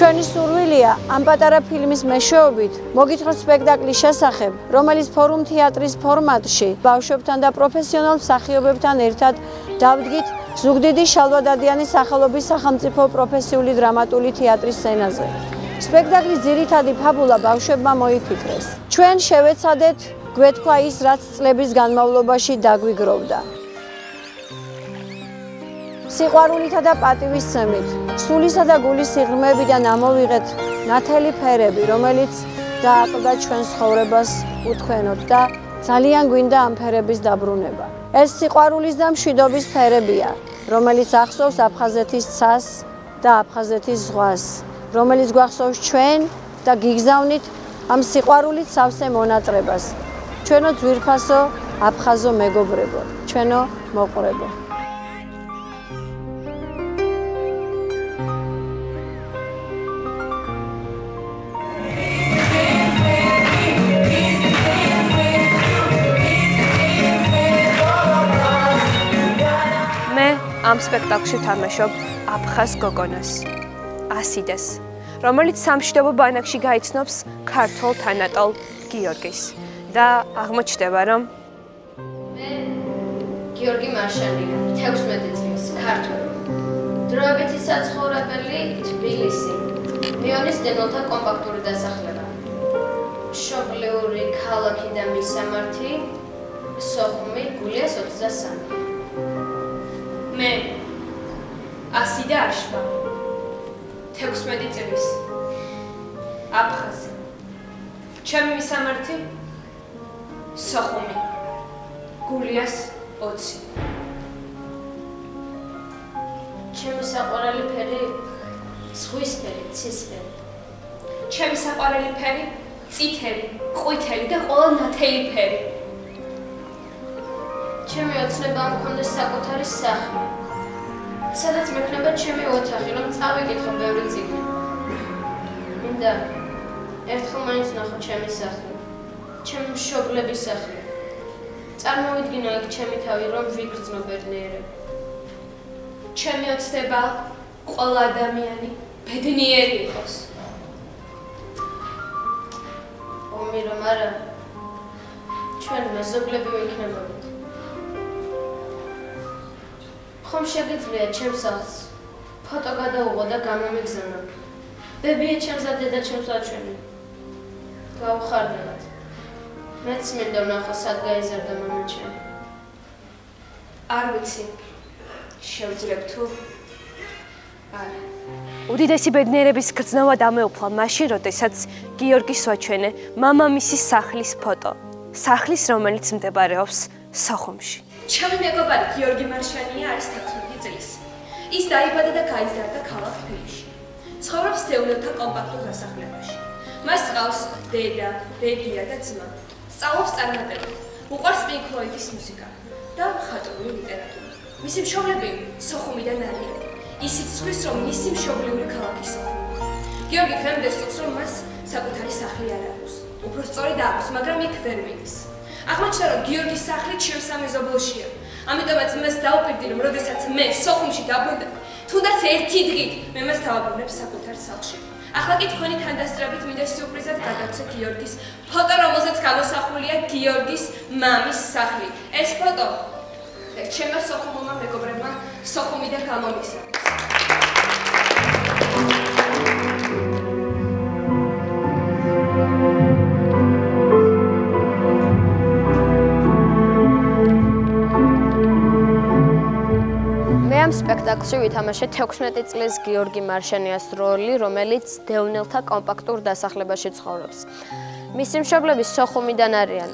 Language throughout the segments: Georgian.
ჩვენი სურვილია ამ პატარა ფილმის მეშვეობით მოგითხრათ სპექტაკლის შესახებ, რომელიც ფორუმ თეატრის ფორმატში ბავშვებთან და პროფესიონალ მსახიობებთან ერთად დავდგით ზუგდიდის შალვა-დადიანის სახელობის სახელმწიფო პროფესიული დრამატული თეატრის სცენაზე. სპექტაკლის ძირითადი ფაბულა ბავშვებმა მოიფიქრეს. ჩვენ შევეცადეთ გვეთქვა ის, რაც წლების განმავლობაში დაგვიგროვდა. სიყვარულითა და პატივისცემით, სულისა და გულის სიღრმეებიდან ამოვიღეთ ნათელი ფერები, რომელიც დააყრდა ჩვენს ცხოვრებას უთქვენოდ და ძალიან გვინდა ამ ფერების დაბრუნება. ეს სიყვარულის და მშვიდობის ფერებია, რომელიც ახსოვს აფხაზეთის ცას და აფხაზეთის ზღვას, რომელიც გვახსოვს ჩვენ და გიგზავნით ამ სიყვარულით სავსე მონატრებას. ჩვენო ძვირფასო აფხაზო მეგობრებო, ჩვენო მოყვრებო. ამ სპექტაკლში თამაშობ აფხაზ გოგონას, ასიდეს, რომელიც სამშვიდობო ბანაკში გაიცნობს ქართველ თანატოლ გიორგის და აღმოჩნდება, რომ მე გიორგი მარშალია, 16 წლის, ქართველი. დროებითი საცხოვრებელი თბილისი, მიონის დევნილთა კომპაქტური დასახლება. მშობლიური ქალაქი და მისამართი, სოხუმი, გულიას 23. მე ასიდა აშბა 16 წლის აფხაზი ჩემი მისამართი სოხუმი გულიას 20 ჩემი საყვარელი ფერი ზღვისფერი ცისფერი ჩემი საყვარელი ფერი წითელი ყვითელი და ყველა ნათელი ფერი ჩემი ოცნება მქონდეს საკუთარი სახლი, სადაც მექნება ჩემი ოთახი, რომ წავიკითხო ბევრი წიგნი. მინდა ერთხელ მაინც ვნახო ჩემი სახლი, ჩემი მშობლების სახლი. წარმოვიდგინო იქ ჩემი თავი, რომ ვიგრძნო ბედნიერები. ჩემი ოცნება ყველა ადამიანი ბედნიერი იყოს. ომი რომ არა, ჩვენ მეზობლები ვიქნებოდით. ხომ შეგიძლია ჩემს სახლს ფოტო გადაუღო და გამომიგზავნო. ბებია ჩემს და დედა ჩემს აჩვენე. გავხარდელად. მეც მინდა ვნახო სად გაიზარდა მამა ჩემი. არ ვიცი. შევძლებ თუ არა. უდიდესი ბედნიერების გრძნობა დამეუფლა მაშინ, როდესაც გიორგის ვაჩვენე მამამისის სახლის ფოტო. სახლის, რომელიც მდებარეობს სოხუმში. ჩემი მეგობარი გიორგი მარშანია არის 16 წლის. ის დაიბადა და გაიზარდა ქალაქ თბილისში. ცხოვრობს დევნილთა კომპაქტურ დასახლებაში. მას ჰყავს დედა, ბებია და ძმა. სწავლობს წარმატებით. უყვარს პინკ ფლოიდის მუსიკა და მხატვრული ლიტერატურა. მისი მშობლები სოხუმიდან არიან. ისიც ცვლის, რომ მისი მშობლიური ქალაქი სოხუმი. გიორგი დღემდე სწორს, რომ მას საკუთარი სახლი არ აქვს. უფრო სწორედ აქვს, მაგრამ იქ ვერ მიდის. აღმოჩნდა, რომ გიორგის სახლი ჩემს სამეზობლოშია. ამიტომაც მას დავპირდი, რომ როდესაც მე სოხუმში დაბრუნდები, თუნდაც ერთი დღით მე მას დავაბრუნებ საკუთარ სახლში. ახლა კი თქვენი თანდასწრებით მინდა სიურპრიზად გადავცე გიორგის ფოტო, რომელზეც გამოსახულია გიორგის მამის სახლი. ეს ფოტო ჩემმა სოხუმულმა მეგობრებმა სოხუმიდან გამომისცა. ამ სპექტაკლში ვითამაშე 16 წლის გიორგი მარშანიას როლი, რომელიც დევნილთა კომპაქტურ დასახლებაში ცხოვრობს. მისი მშობლები სოხუმიდან არიან.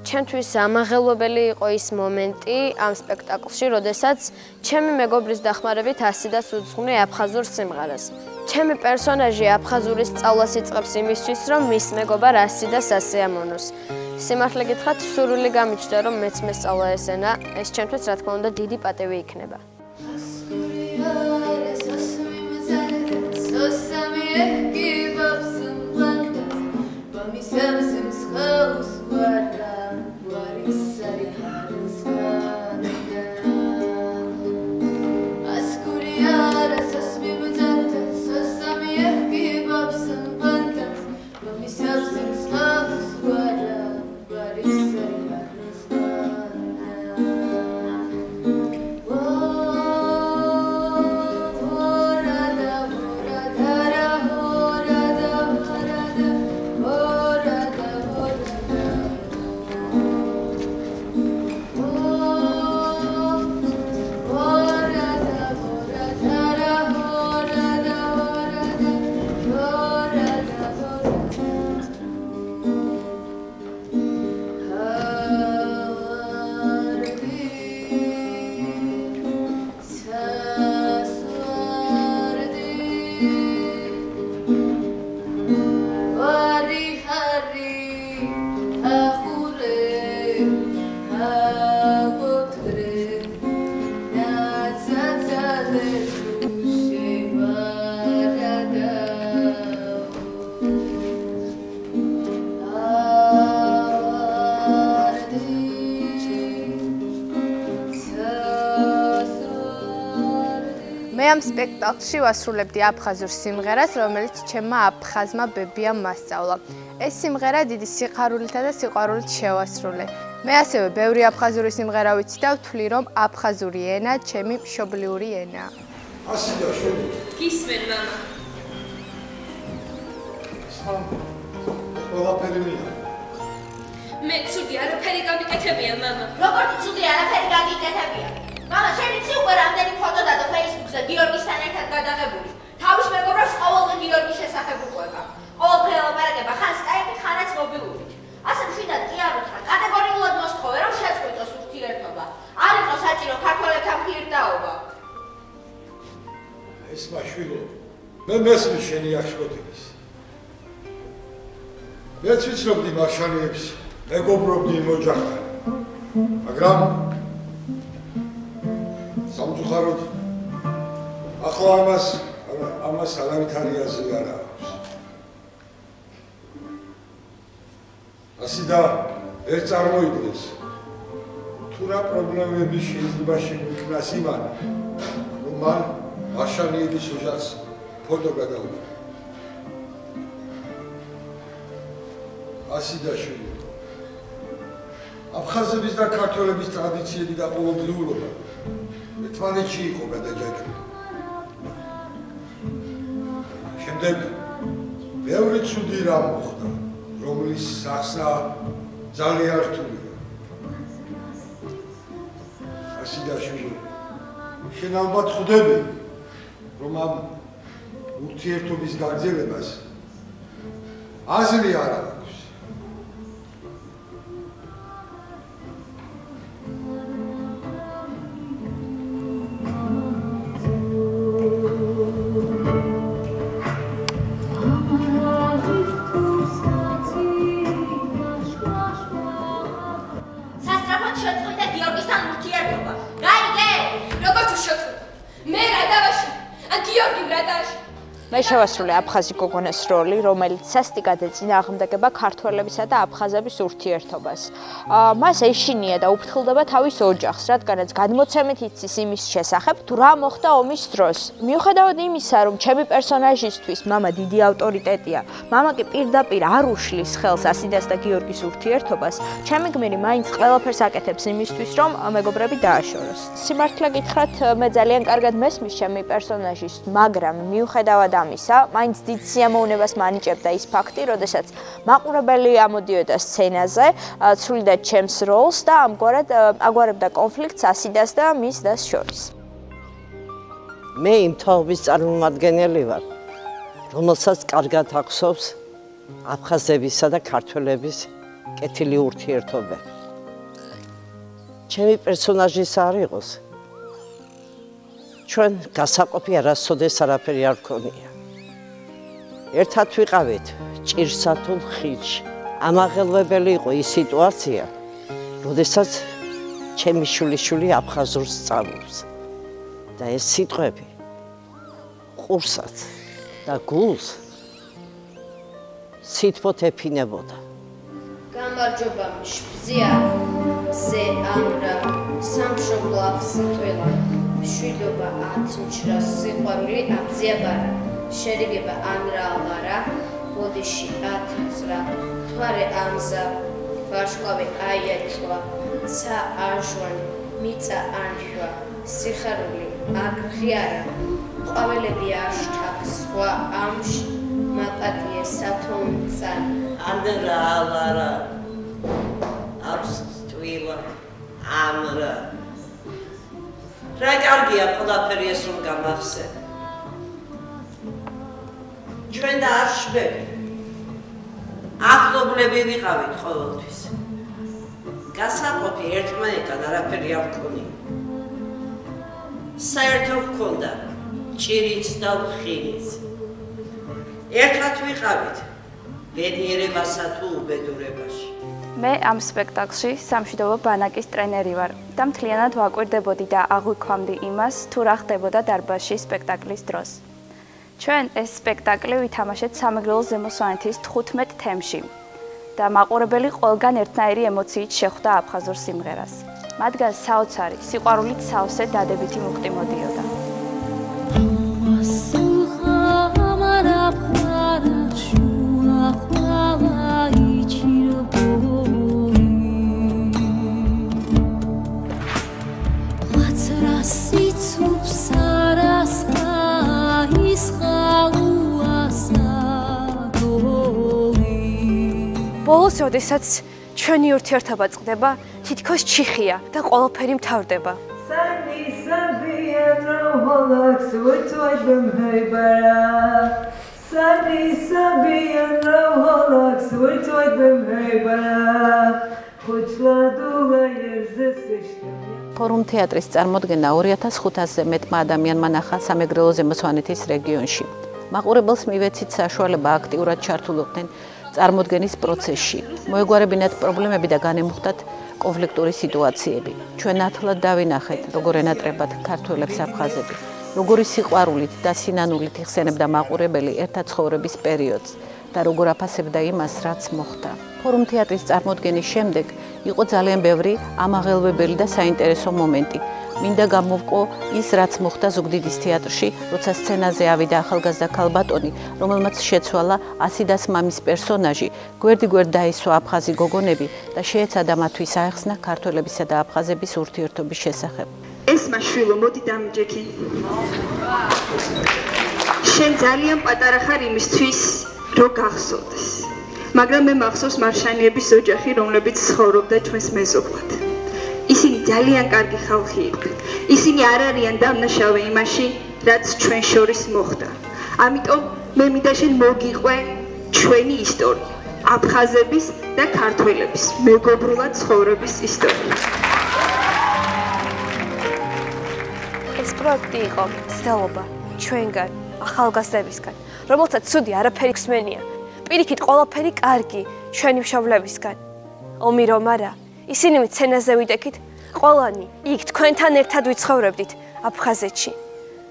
ჩემთვის ამაღელვებელი იყო ის მომენტი ამ სპექტაკლში, როდესაც ჩემი მეგობრის დახმარებით ასიდას უძღვნე აფხაზურ სიმღერას. ჩემი პერსონაჟი აფხაზურის სწავლას იწყებს იმისთვის, რომ მის მეგობარ ასიდას ასეამონოს. სიმართლე გითხრათ, სურვილი გამიჩნდა, რომ მეც მესწავლა ეს ენა, ეს ჩემთვის რა თქმა უნდა დიდი პატივი იქნება. Ascuriara, sas mi მე ამ სპექტაკლში ვასრულებდი აფხაზურ სიმღერას, რომელიც ჩემმა აფხაზმა ბებიამ მასწავლა. ეს სიმღერა დიდი სიხარულითა და სიყვარულით შევასრულე. მე ასევე ბევრი აფხაზური სიმღერა ვიცი და ვთვლი, რომ აფხაზური ენა ჩემი მშობლიური ენაა. ასია შვილი. გისმენ მამა. ყველაფერი მია. მე ცუდი არაფერი გამიკეთებია მამა. როგორც ცუდი არაფერი გაგიკეთებია. მამა, შენ იცი უკვე რამდენი ფოტო დადო Facebook-ზე გიორგისთან ერთად გადაღებული. თავის მეგობრებს ყოველდღე გიორგის შესახებ უყვება. ყოველდღე ელაპარაკება ხან Skype-ით, ხანაც მობილურით. ასე მშვიდად კი არ უთხრა, კატეგორიულად მოსთხოვე, რომ შეწყვიტოს ურთიერთობა. არ იყო საჭირო ქართველებთან ფირდაობა. ეს მაშვილო. მე მესმის შენი აღშფოთების. მეც ვიცნობდი მარშალიებს, მეგობრობდი იმ ოჯახთან. მაგრამ სამწუხაროდ ახლა ამას არავითარი აზრი არ აქვს. ასე და ვერ წარმოიდგენს თუ რა პრობლემები შეიძლება შეგვიქმნას იმან, რომ მან მარშალიების ოჯახს ფოტო გადაუდგა. ასე და შვილი. აფხაზების და ქართველების ტრადიციები და ყოველდღიურობა ერთმანეთში იყო გადაჯაჭვული. შემდეგ ბევრი ცუდი რამ მოხდა, რომლის სახსნა ძალიან რთულია. ასე და შვილი. შენ ალბათ ხვდები, რომ ამ ურთიერთობის გაგრძელებას აზრი არ აქვს. მე შევასრულე აფხაზი გოგონას როლი, რომელიც სასტიკად ეწინააღმდეგება ქართველებისა და აფხაზების ურთიერთობას. მას ეშინია და უფრთხილდება თავის ოჯახს, რადგანაც გადმოცემით იცის იმის შესახებ, თუ რა მოხდა ომის დროს. მიუხედავად იმისა, რომ ჩემი პერსონაჟისთვის მამა დიდი ავტორიტეტია, მამა კი პირდაპირ არ უშლის ხელს ასიდას და გიორგის ურთიერთობას, ჩემი გმირი მაინც ყველაფერს აკეთებს იმისთვის, რომ მეგობრები დააშოროს. სიმართლე გითხრათ, მე ძალიან კარგად მესმის ჩემი პერსონაჟის, მაგრამ მიუხედავად ამისა, მაინც დიდ სიამოვნებას მანიჭებდა ის ფაქტი, როდესაც მაყურებელი ამოდიოდა სცენაზე, ცვლიდა ჩემს როლს და ამგვარად აგვარებდა კონფლიქტს ასიდას და მის დას შორის. მე იმ თაობის წარმომადგენელი ვარ, რომელსაც კარგად ახსოვს აფხაზებისა და ქართველების კეთილი ურთიერთობები. ჩემი პერსონაჟის არ იყოს. ჩვენ გასაყოფი არასოდეს არაფერი არ გქონია. ერთად ვიყავით ჭირსა თუ ხილში. ამაღელვებელი იყო ის სიტუაცია, როდესაც ჩემი შვილიშვილი აფხაზურს სწავლობს. და ეს სიტყვები ყურსაც და გულს სითბოთ ეფინებოდა. გამარჯობა მშბზია, ზე ამრა, სამშობლო აღსიტყვა, მშვიდობა ათნჩრა, სიყვარული აბზიაბარა, შერიგება ანრაალარა, ბოდიში ათწრა, თვარე ამზა, ვარშყავი აიაწყვა, ცა არჟვანი, მიწა ანშვა, სიხარული აგრღიარა, ყვაველები აშთა, სხვა ამშ, მაპატიე სათონცა, ანრაალარა, აბსტვილა, ამრა. რა კარგია ყველაფერი ეს რომ გამახსენე. ჩვენ და არ შვები. ახლობლები ვიყავით ყოველთვის. გასაყოფი ერთმანეთთან არაფერი არ გქონია. საერთო გქონდა ჭირიც და ხილიც. ერთად ვიყავით ბედნიერებასა თუ უბედურებაში. მე ამ სპექტაკლში სამშვიდობო ბანაკის ტრენერი ვარ და მთლიანად ვაკვირდებოდი და აღვიქვამდი იმას, თუ რა ხდებოდა დარბაზში სპექტაკლის დროს. ჩვენ ეს სპექტაკლი ვითამაშეთ სამეგრელო ზემოსვანეთის 15 თემში და მაყურებელი ყველგან ერთნაირი ემოციით შეხვდა აფხაზურ სიმღერას. მათგან საოცარი, სიყვარულით სავსე დადებითი მუხტი მოდიოდა. ბოლოს, როდესაც ჩვენი ურთიერთობა წყდება, თითქოს ჩიხია და ყველაფერი მთავრდება. ფორუმ თეატრის წარმოდგენა 2500-ზე მეტმა ადამიანმა ნახა სამეგრელო ზემოსვანეთის რეგიონში. მაყურებელს მივეცით საშუალება აქტიურად ჩართულობდნენ წარმოდგენის პროცესში. მოეგვარებინათ პრობლემები და განემუხტათ კონფლიქტური სიტუაციები. ჩვენ ნათლად დავინახეთ, როგორ ენატრებათ ქართველებს აფხაზები, როგორი სიყვარულით და სინანულით იხსენებდა მაყურებელი ერთად ცხოვრების პერიოდს და როგორ აფასებდა იმას, რაც მოხდა. ფორუმ თეატრის წარმოდგენის შემდეგ იყო ძალიან ბევრი ამაღელვებელი და საინტერესო მომენტი. მინდა გამოვყო ის, რაც მოხდა ზუგდიდის თეატრში, როცა სცენაზე ავიდა ახალგაზრდა ქალბატონი, რომელმაც შეცვალა ასიდას მამის პერსონაჟი, გვერდ-გვერდ დაისვა აფხაზი გოგონები და შეეცადა მათთვის აეხსნა ქართველებისა და აფხაზების ურთიერთობის შესახებ. ეს მაშვილო, მოდი დამჯექი. შენ ძალიან პატარა ხარ იმისთვის, რომ გახსოვდეს. მაგრამ მე მახსოვს მარშანიების ოჯახი, რომლებიც ცხოვრობდა ჩვენს მეზობლად. ისინი ძალიან კარგი ხალხი იყვნენ. ისინი არ არიან დამნაშავე იმაში, რაც ჩვენ შორის მოხდა. ამიტომ მე მინდა შენ მოგიყვე ჩვენი ისტორია, აფხაზების და ქართველების მეგობრულად ცხოვრების ისტორია. ეს პროექტი იყო ცდელობა ჩვენგან, ახალგაზრდებისგან, რომელთაც ცუდი არაფერი ხსმენია. პირიქით ყველაფერი კარგი ჩვენი მშობლებისგან. ომი რომ არა, ისინი სცენაზე ვიდექით, ყველანი იქ თქვენთან ერთად ვიცხოვრებდით აფხაზეთში.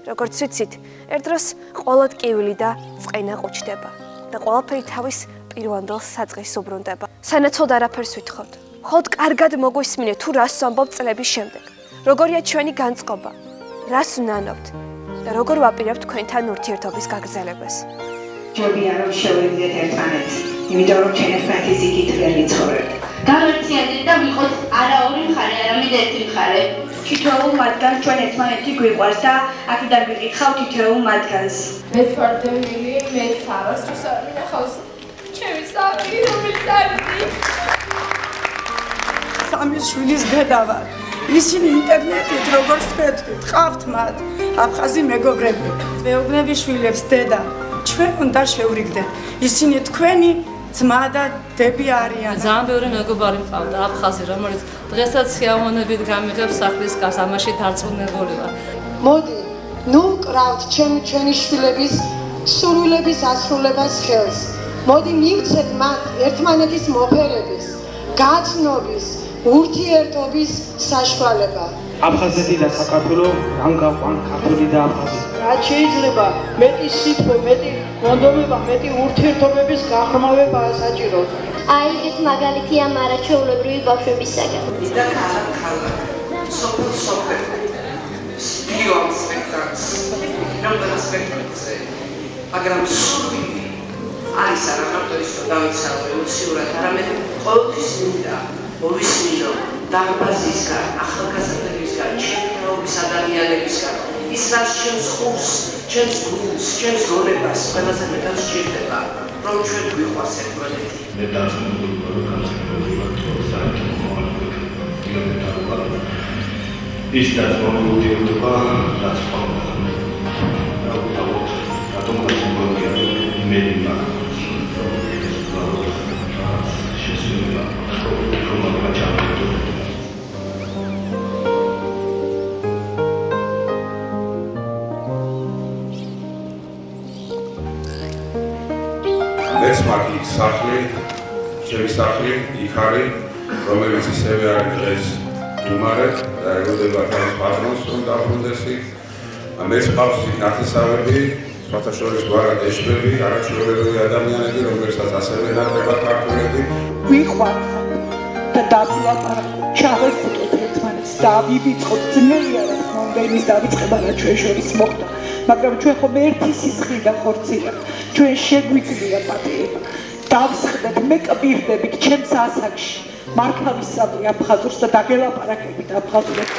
როგორც ვიცით, ერთ დროს ყველა ტკივილი და წყენა ყუჩდება და ყველაფერი თავის პირვანდელ საწყისს უბრუნდება. სანაცვლოდ არაფერს ვითხოვთ. მხოლოდ კარგად მოგვისმინეთ თუ რას ვამბობ წლების შემდეგ. როგორია ჩვენი განწყობა, რას ვნანობთ და როგორ ვაპირებთ თქვენთან ურთიერთობის გაგრძელებას. ჯობია რომ შევიდეთ ერთმანეთს, იმიტომ რომ ჩვენ ერთმანეთის სიკეთილე ცხოვრობთ. გავერთიანდეთ და ვიყოთ არა ორი მხარე, არამედ ერთი მხარე. თითოეულ მათგანს ჩვენ ერთმანეთი გვიყვარს და აქედან ვიყითხავ თითოეულ მათგანს. მე ფარდემილი, მე ცარას რუსარ მინახავს. ჩემი სამი რომელიც არის. სამი შვილის დედა ვარ. ისინი ინტერნეტით როგორც თქვით, ყავთ მათ აფხაზი მეგობრები. მეუბნების შვილებს დედა, ჩვენ უნდა შევრიგდეთ. ისინი თქვენი ძმა და დები არიან. ძალიან ბევრი მეგობარი მყავდა აფხაზი, რომელიც დღესაც სიამოვნებით გამიღებს სახლის კარს, ამაში დარწმუნებული ვარ. მოდი, ნუ ვკრავთ ჩვენი შვილების სურვილების ასრულებას ხელს. მოდი მივცეთ მათ ერთმანეთის მოფერების, გაცნობის, ურთიერთობის საშუალება. აფხაზეთი და საქართველო რამ გაყვან ქართული და აფხაზი. რაც შეიძლება მეტი სიტყვა, მეტი გონდომება, მეტი ურთიერთობების გახმოვება საჭიროა. აი ეს მაგალითია მარაჩეულებრივი ბავშვებისაგან. და ქალა სოფელ სპიოან სპექტაკლს რამდენი სპექტაკლზე მაგრამ სული არის არა მარტო ის რომ დავიცავ ემოციურად არამედ ყოველთვის მინდა მოვისმინო დარბაზისგან ახალგაზრდებისგან ჩემთვის ადამიანებისგან ის რაც ჩემს ხურს ჩემს გულს ჩემს გონებას ყველაზე მეტად სჭირდება რომ ჩვენ გვიყვარს ერთმანეთი მე დაწუნებული ვარ განსაკუთრებულად საერთო ის დაწუნებულია რაც ხდება და უბრალოდ ატომური სიმბოლიკა იმედი მაქვს შესრულება რომანა ჩამოვიდა მესმაკი სახლი ჩემი სახლი იქ არის, რომელიც ისევე არის დღეს უმარე და ელოდება თავის პატრონს რომ დაბრუნდეს იქ. მეც ყავს იქ ნათესავები, სხვათა შორის გვარად ეშმები, არაჩვეულებრივი ადამიანები, რომელსაც ასევე ნახება ქართველები. ვიყვართ და დავილაპარაკოთ, ჩავეხუტოთ ერთმანეთს და ვივიწყოთ ძნელია რა თქმა უნდა იმის დავიწყება რა ჩვენ შორის მოხდა, მაგრამ ჩვენ ხომ ერთი სისხლი და ხორცი ვართ, ჩვენ შეგვიძლია პატიება. დავსხდეთ, მე კბირდებით ჩემს ასაკში მართავისწავლი აფხაზურს და დაგელაპარაკებით აფხაზურად.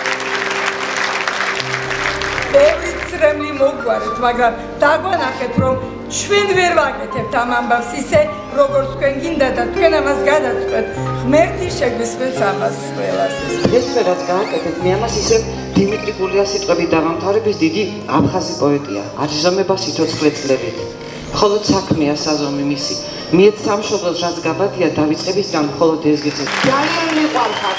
მოვიცრემლი მოგვარეთ, მაგრამ დაგვანახეთ, რომ ჩვენ ვერ ვაკეთებთ ამ ამბავს ისე, როგორც თქვენ გინდა და თქვენ ამას გადაწყვეტ. ღმერთი შეგვისმენს ამას ყველას. ეს რაც გააკეთეთ, მე ამას ისე დიმიტრი გულიას სიტყვებით დავამთავრების დიდი აფხაზი პოეტია. აჯზომება სიცოცხლე წლებით. მხოლოდ საქმეა საზომი მისი. მიეც სამშობლოს რაც გაბადია დავიწყების გამ მხოლოდ ეს გიწევს. ძალიან მიყვარხარ.